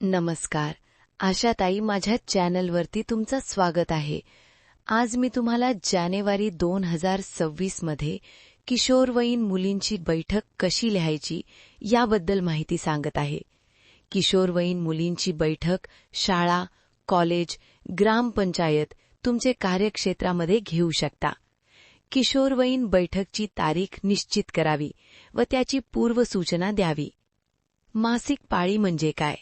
नमस्कार. आशाताई, माझ्या चॅनलवरती तुमचं स्वागत आहे. आज मी तुम्हाला जानेवारी 2026 मध्ये किशोरवयीन मुलींची बैठक कशी लिहायची याबद्दल माहिती सांगत आहे. किशोरवयीन मुलींची बैठक शाळा, कॉलेज, ग्रामपंचायत तुमचे कार्यक्षेत्रामध्ये घेऊ शकता. किशोरवयीन बैठकची तारीख निश्चित करावी व त्याची पूर्वसूचना द्यावी. मासिक पाळी म्हणजे काय?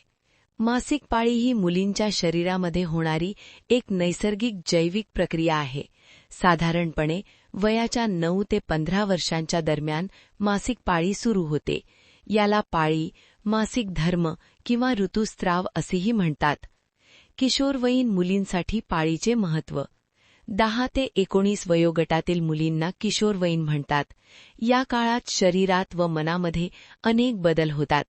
मासिक पाळी ही मुलींच्या शरीरामध्ये होणारी एक नैसर्गिक जैविक प्रक्रिया आहे. साधारणपणे वयाच्या 9 ते 15 वर्षांच्या दरम्यान मासिक पाळी सुरू होते. याला पाळी, मासिक धर्म किंवा ऋतुस्राव असेही म्हणतात. किशोरवयीन मुलींसाठी पाळीचे महत्त्व. 10 ते 19 वयोगटातील मुलींना किशोरवयीन म्हणतात. या काळात शरीरात व मनामध्ये अनेक बदल होतात.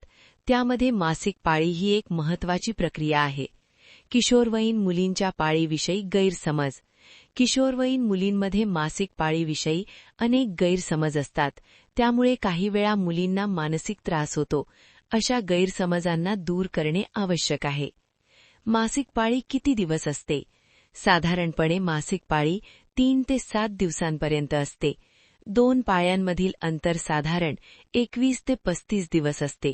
त्यामध्ये मासिक पाळी ही एक महत्त्वाची प्रक्रिया आहे. किशोरवयीन मुलींच्या पाळीविषयी गैरसमज. किशोरवयीन मुलींमध्ये मासिक पाळीविषयी अनेक गैरसमज असतात. त्यामुळे काही वेळा मुलींना मानसिक त्रास होतो. अशा गैरसमजांना दूर करणे आवश्यक आहे. मासिक पाळी किती दिवस असते? साधारणपणे मासिक पाळी 3 ते 7 दिवसांपर्यंत असते. 2 पाळ्यांमधील अंतर साधारण 21 ते 35 दिवस असते.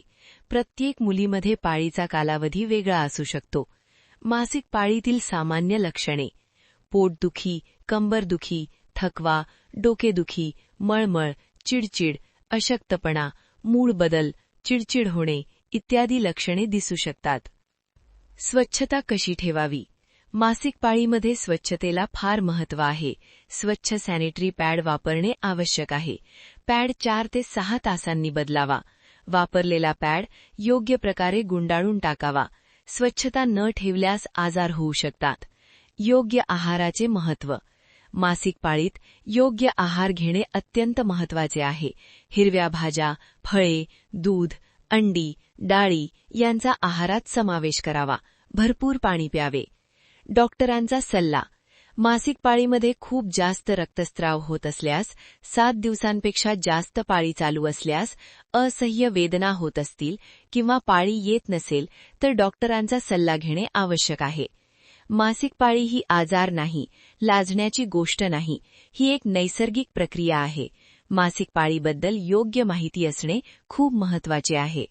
प्रत्येक मुलीमध्ये पाळीचा कालावधी वेगळा असू शकतो. मासिक पाळीतील सामान्य लक्षणे: पोटदुखी, कंबरदुखी, थकवा, डोकेदुखी, मळमळ, चिडचिड, अशक्तपणा, मूड बदल, चिडचिड होणे इत्यादी लक्षणे दिसू शकतात. स्वच्छता कशी ठेवावी? मासिक पाळीमध्ये स्वच्छतेला फार महत्त्व आहे. स्वच्छ सॅनिटरी पॅड वापरणे आवश्यक आहे. पॅड 4 ते 6 तासांनी बदलावा. वापरलेला पॅड योग्य प्रकारे गुंडाळून टाकावा. स्वच्छता न ठेवल्यास आजार होऊ शकतात. योग्य आहाराचे महत्त्व. मासिक पाळीत योग्य आहार घेणे अत्यंत महत्त्वाचे आहे. हिरव्या भाज्या, फळे, दूध, अंडी, डाळी यांचा आहारात समावेश करावा. भरपूर पाणी प्यावे. डॉक्टरांचा सल्ला. मासिक पाळीमध्ये खूप जास्त रक्तस्राव होत असल्यास, 7 दिवसांपेक्षा जास्त पाळी चालू असल्यास, असह्य वेदना होत असतील किंवा पाळी येत नसेल तर डॉक्टरांचा सल्ला घेणे आवश्यक आहे. मासिक पाळी ही आजार नाही, लाजण्याची गोष्ट नाही. ही एक नैसर्गिक प्रक्रिया आहे. मासिक पाळीबद्दल योग्य माहिती असणे खूप महत्त्वाचे आहे.